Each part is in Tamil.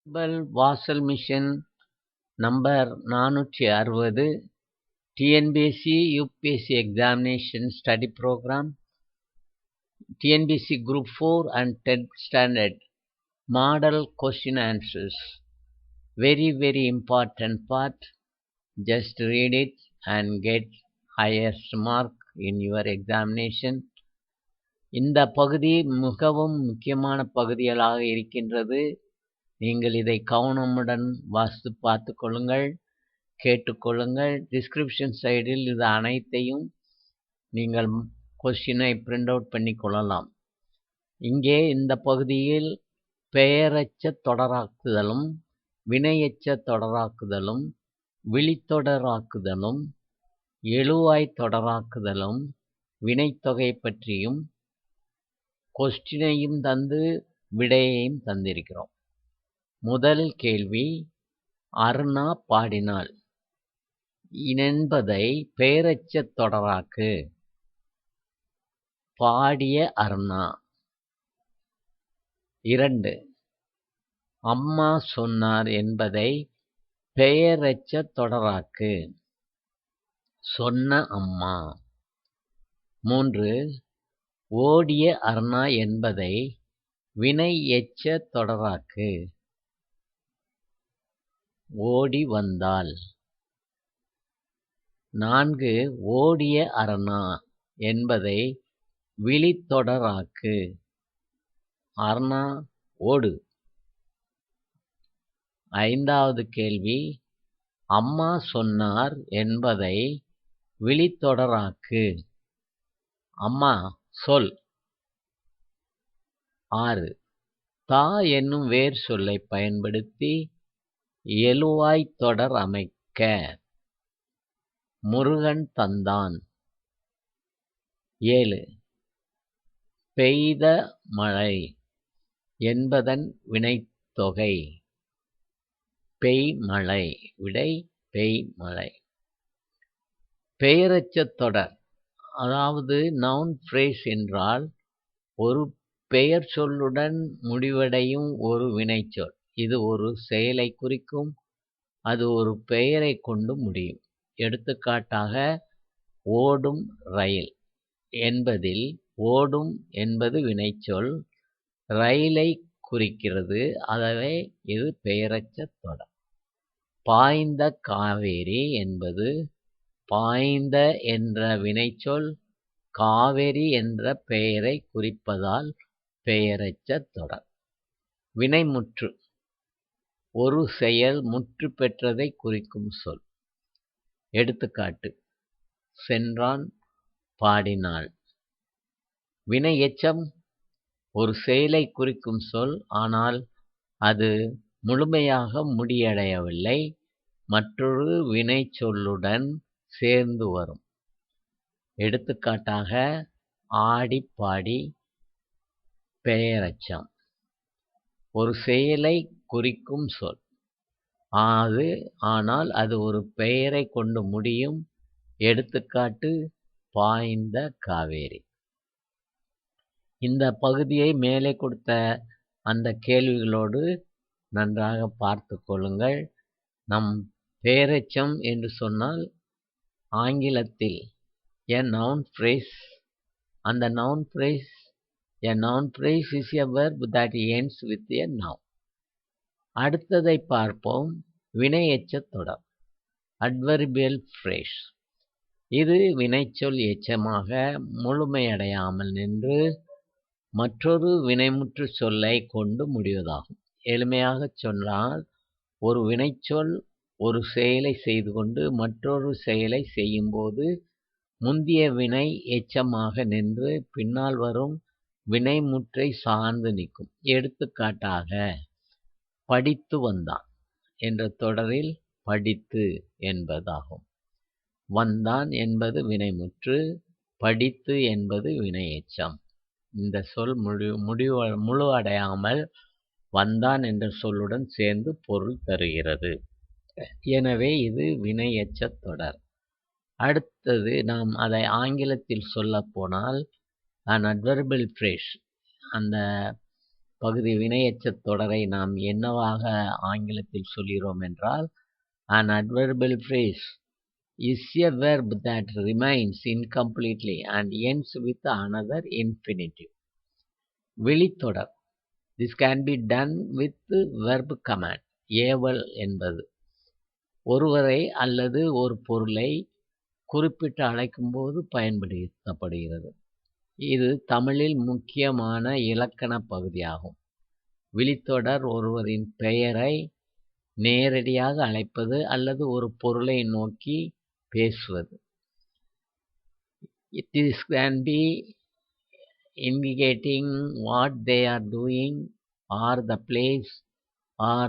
Global Vasal mission number 460 TNPSC UPSC examination study program TNPSC group 4 and 10th standard model question answers. Very important part. Just read it and get highest mark in your examination. இந்த பகுதி மிகவும் முக்கியமான பகுதிகளாக இருக்கின்றது. நீங்கள் இதை கவனமுடன் வாசித்து பார்த்து கொள்ளுங்கள், கேட்டுக்கொள்ளுங்கள். டிஸ்கிரிப்ஷன் சைடில் இது அனைத்தையும் நீங்கள் கொஸ்டினை பிரிண்ட் அவுட் பண்ணி கொள்ளலாம். இங்கே இந்த பகுதியில் பெயரச்ச தொடராக்குதலும் வினையச்ச தொடராக்குதலும் விழித்தொடராக்குதலும் எழுவாய் தொடராக்குதலும் வினைத்தொகை பற்றியும் கொஸ்டினையும் தந்து விடையையும் தந்திருக்கிறோம். முதல் கேள்வி, அருணா பாடினாள் என்பதை பெயரச்ச தொடராக்கு. பாடிய அருணா. 2, அம்மா சொன்னார் என்பதை பெயரச்ச தொடராக்கு. சொன்ன அம்மா. 3, ஓடிய அருணா என்பதை வினை எச்ச தொடராக்கு. ஓடி வந்தாள். 4, ஓடிய அருணா என்பதை விழித்தொடராக்கு. அருணா ஓடு. 5வது கேள்வி, அம்மா சொன்னார் என்பதை விழித்தொடராக்கு. அம்மா சொல். 6, தா என்னும் வேர் சொல்லை பயன்படுத்தி எழுவாய் தொடர் அமைக்க. முருகன் தந்தான். 7, பெய்த மழை என்பதன் வினைத்தொகை. பெய்மழை. விடை பெய்மழை. பெயரச்ச தொடர், அதாவது நவுன் ஃப்ரேஸ் என்றால் ஒரு பெயர் சொல்லுடன் முடிவடையும் ஒரு வினைச்சொல். இது ஒரு செயலை குறிக்கும், அது ஒரு பெயரை கொண்டு முடியும். எடுத்துக்காட்டாக, ஓடும் ரயில் என்பதில் ஓடும் என்பது வினைச்சொல், ரயிலை குறிக்கிறது, ஆகவே இது பெயரச்ச தொடர். பாய்ந்த காவேரி என்பது பாய்ந்த என்ற வினைச்சொல் காவேரி என்ற பெயரை குறிப்பதால் பெயரச்ச தொடர். வினைமுற்று, ஒரு செயல் முற்று பெற்றதை குறிக்கும் சொல். எடுத்துக்காட்டு, சென்றான், பாடினாள். வினை எச்சம், ஒரு செயலை குறிக்கும் சொல், ஆனால் அது முழுமையாக முடியடையவில்லை, மற்றொரு வினைச்சொல்லுடன் சேர்ந்து வரும். எடுத்துக்காட்டாக, ஆடி பாடி. பெயரெச்சம், ஒரு செயலை குறிக்கும் சொல், ஆனால் அது ஒரு பெயரை கொண்டு முடியும். எடுத்துக்காட்டு, பாய்ந்த காவேரி. இந்த பகுதியை மேலே கொடுத்த அந்த கேள்விகளோடு நன்றாக பார்த்து கொள்ளுங்கள். நம் பெயரெச்சம் என்று சொன்னால் ஆங்கிலத்தில் a noun phrase. அந்த noun phrase, a noun phrase is a verb that ends with a noun. அடுத்ததை பார்ப்போம். வினை எச்சத் தொடர், adverbial phrase. இது வினைச்சொல் எச்சமாக முழுமையடையாமல் நின்று மற்றொரு வினைமுற்று சொல்லை கொண்டு முடிவதாகும். எளிமையாகச் சொன்னால், ஒரு வினைச்சொல் ஒரு செயலை செய்து கொண்டு மற்றொரு செயலை செய்யும்போது முந்திய வினை எச்சமாக நின்று பின்னால் வரும் வினைமுற்றை சார்ந்து நிற்கும். எடுத்துக்காட்டாக, படித்து வந்தான் என்ற தொடரில் படித்து என்பதாகும். வந்தான் என்பது வினைமுற்று, படித்து என்பது வினை எச்சம். இந்த சொல் முழு அடையாமல் வந்தான் என்ற சொல்லுடன் சேர்ந்து பொருள் தருகிறது. எனவே இது வினை எச்சத் தொடர். அடுத்தது, நாம் அதை ஆங்கிலத்தில் சொல்ல போனால் an adverbial phrase. அந்த பகுதி வினையெச்சத் தொடரை நாம் என்னவாக ஆங்கிலத்தில் சொல்கிறோம் என்றால், an adverbial phrase is a verb that remains incompletely and ends with another infinitive. விழித்தொடர். This can be done with verb command. ஏவல் என்பது ஒருவரை அல்லது ஒரு பொருளை குறிப்பிட்டு அழைக்கும்போது பயன்படுத்தப்படுகிறது. இது தமிழில் முக்கியமான இலக்கண பகுதியாகும். விழித்தொடர் ஒருவரின் பெயரை நேரடியாக அழைப்பது அல்லது ஒரு பொருளை நோக்கி பேசுவது. This can be indicating what they are doing or the place or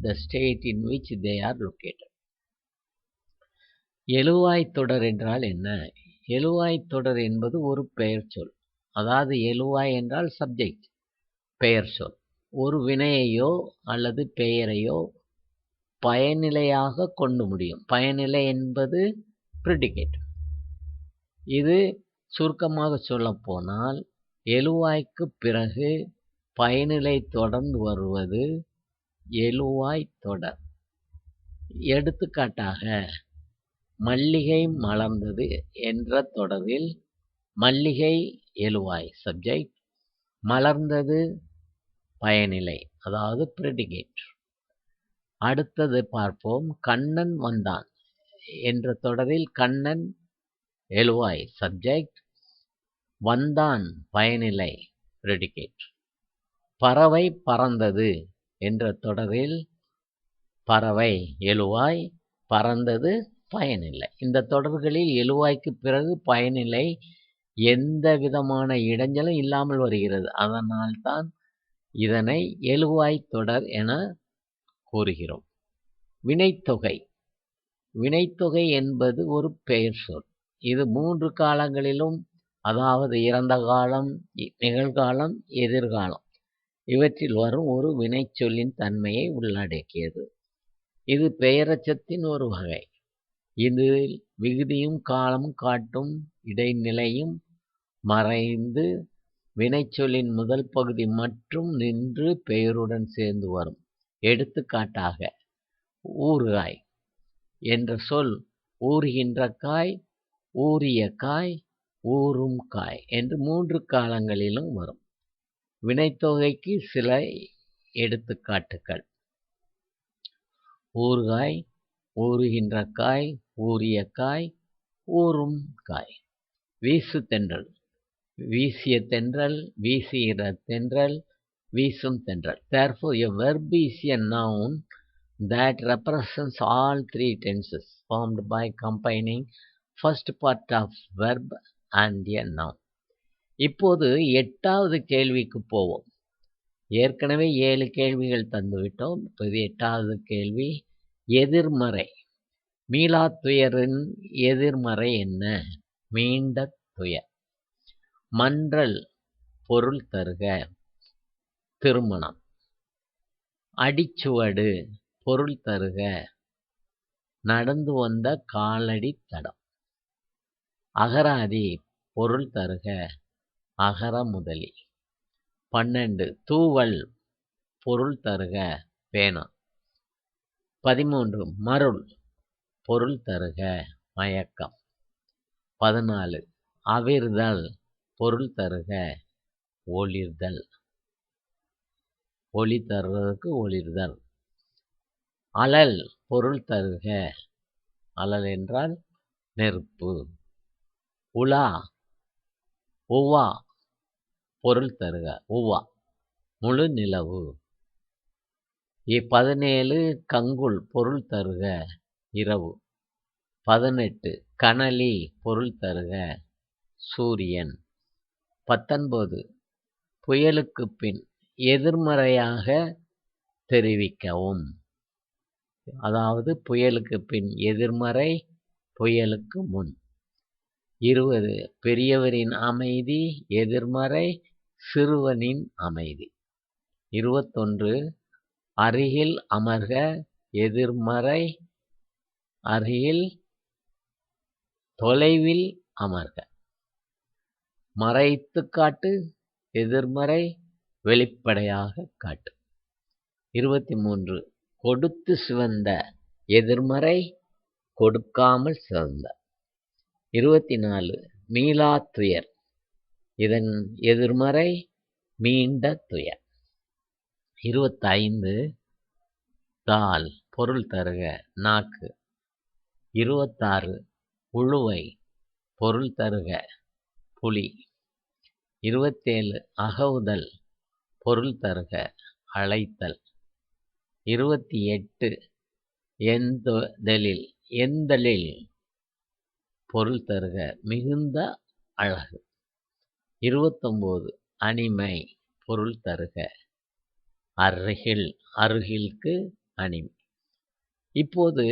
the state in which they are located. எழுவாய்த் தொடர் என்றால் என்ன? எழுவாய்த் தொடர் என்பது ஒரு பெயர் சொல். அதாவது எழுவாய் என்றால் சப்ஜெக்ட், பெயர் சொல். ஒரு வினையையோ அல்லது பெயரையோ பயனிலையாக கொண்டு முடியும். பயனிலை என்பது ப்ரிடிகேட். இது சுருக்கமாக சொல்லப்போனால் எழுவாய்க்கு பிறகு பயனிலை தொடர்ந்து வருவது எழுவாய்த் தொடர். எடுத்துக்காட்டாக, மல்லிகை மலர்ந்தது என்ற தொடரில் மல்லிகை எழுவாய் சப்ஜெக்ட், மலர்ந்தது பயனிலை அதாவது ப்ரெடிகேட். அடுத்தது பார்ப்போம். கண்ணன் வந்தான் என்ற தொடரில் கண்ணன் எழுவாய் சப்ஜெக்ட், வந்தான் பயனிலை ப்ரெடிகேட். பறவை பறந்தது என்ற தொடரில் பறவை எழுவாய், பறந்தது பயனில்லை. இந்த தொடர்களில் எழுவாய்க்கு பிறகு பயனில்லை எந்த விதமான இடைஞ்சலும் இல்லாமல் வருகிறது. அதனால்தான் இதனை எழுவாய்த் தொடர் என கூறுகிறோம். வினைத்தொகை. வினைத்தொகை என்பது ஒரு பெயர் சொல். இது 3 காலங்களிலும், அதாவது இறந்த காலம், நிகழ்காலம், எதிர்காலம் இவற்றில் வரும் ஒரு வினைச்சொல்லின் தன்மையை உள்ளடக்கியது. இது பெயரெச்சத்தின் ஒரு வகை. இதில் விகுதியும் காலமும் காட்டும் இடைநிலையும் மறைந்து வினைச்சொல்லின் முதல் பகுதி மற்றும் நின்று பெயருடன் சேர்ந்து வரும். எடுத்துக்காட்டாக, ஊறுகாய் என்ற சொல் ஊறுகின்ற காய், ஊறிய காய், ஊறும் காய் என்று 3 காலங்களிலும் வரும். வினைத்தொகைக்கு சில எடுத்துக்காட்டுகள்: ஊறுகாய், ஊறுகின்ற காய், ஊறிய காய், ஊறும் காய். வீசு தென்றல். வீசிய தென்றல், வீசுகிற தென்றல், வீசும் தென்றல். Therefore, a verb is a noun that represents all 3 tenses formed by combining first part of verb and a noun. இப்போது 8வது கேள்விக்கு போவோம். ஏற்கனவே 7 கேள்விகள் தந்துவிட்டோம். இப்போது 8வது கேள்வி. எதிர்மறை. மீளாத் துயரின் எதிர்மறை என்ன? மீண்ட துயர். மன்றல் பொருள் தருக. திருமணம். அடிச்சுவடு பொருள் தருக. நடந்து வந்த காலடி தடம். அகராதி பொருள் தருக. அகர முதலி. 12. தூவல் பொருள் தருக. பேனா. 13. மருள் பொருள் தருக. மயக்கம். 14. அவிர்தல் பொருள் தருக. ஒளிர்தல். ஒளி தருவதற்கு ஒளிர்தல். அழல் பொருள் தருக. அழல் என்றால் நெருப்பு. உலா உவா பொருள் தருக. உவா முழு நிலவு. 17. கங்குல் பொருள் தருக. இரவு. 18. கனலி பொருள் தருக. சூரியன். 19. புயலுக்கு பின் எதிர்மறையாக தெரிவிக்கவும். அதாவது புயலுக்கு பின் எதிர்மறை, புயலுக்கு முன். 20. பெரியவரின் அமைதி எதிர்மறை, சிறுவனின் அமைதி. 21. அருகில் அமர்க எதிர்மறை, அருகில், தொலைவில் அமர்க. மறைத்துக் காட்டு எதிர்மறை, வெளிப்படையாக காட்டு. 23 கொடுத்து சிவந்த எதிர்மறை கொடுக்காமல் சிவந்த. 24 மீளா துயர், இதன் எதிர்மறை மீண்ட துயர். 25 தால், பொருள் தருக நாக்கு. 26 உழுவை, பொருள் தருக புலி. 27 அகவுதல், பொருள் தருக அழைத்தல். 28 எந்தலில், எந்தலில் பொருள் தருக மிகுந்த அழகு. 29 அணிமை, பொருள் தருக அருகில், அருகில்க்கு அணிமை. இப்போது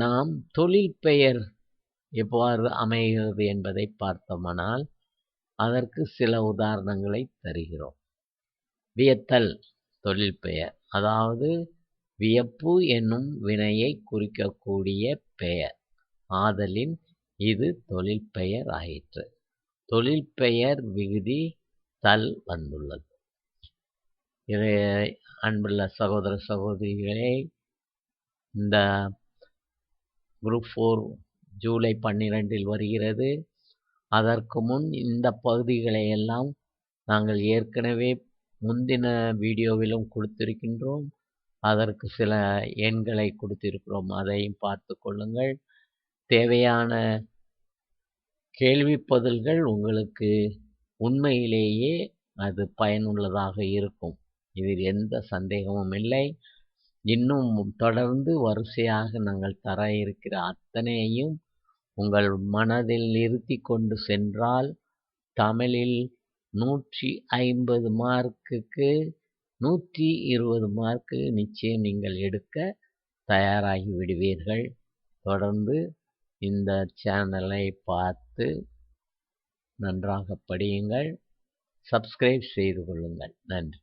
நாம் தொழில் பெயர் எவ்வாறு அமைகிறது என்பதை பார்த்தோமானால் அதற்கு சில உதாரணங்களை தருகிறோம். வியத்தல் தொழில் பெயர், அதாவது வியப்பு என்னும் வினையை குறிக்கக்கூடிய பெயர் ஆதலின் இது தொழில் பெயர் ஆயிற்று. தொழில் பெயர் விகுதி தல் வந்துள்ளது. இது அன்புள்ள சகோதர சகோதரிகளே, இந்த குரூப் 4 ஜூலை 12 வருகிறது. அதற்கு முன் இந்த பகுதிகளை எல்லாம் நாங்கள் ஏற்கனவே முந்தின வீடியோவிலும் கொடுத்திருக்கின்றோம். அதற்கு சில எண்களை கொடுத்திருக்கிறோம், அதையும் பார்த்து கொள்ளுங்கள். தேவையான கேள்வி பதில்கள் உங்களுக்கு உண்மையிலேயே அது பயனுள்ளதாக இருக்கும், இதில் எந்த சந்தேகமும் இல்லை. இன்னும் தொடர்ந்து வரிசையாக நாங்கள் தர இருக்கிற அத்தனையையும் உங்கள் மனதில் நிறுத்தி கொண்டு சென்றால் தமிழில் 150 மார்க்குக்கு 120 மார்க்கு நிச்சயம் நீங்கள் எடுக்க தயாராகி விடுவீர்கள். தொடர்ந்து இந்த சேனலை பார்த்து நன்றாக படியுங்கள். சப்ஸ்கிரைப் செய்து கொள்ளுங்கள். நன்றி.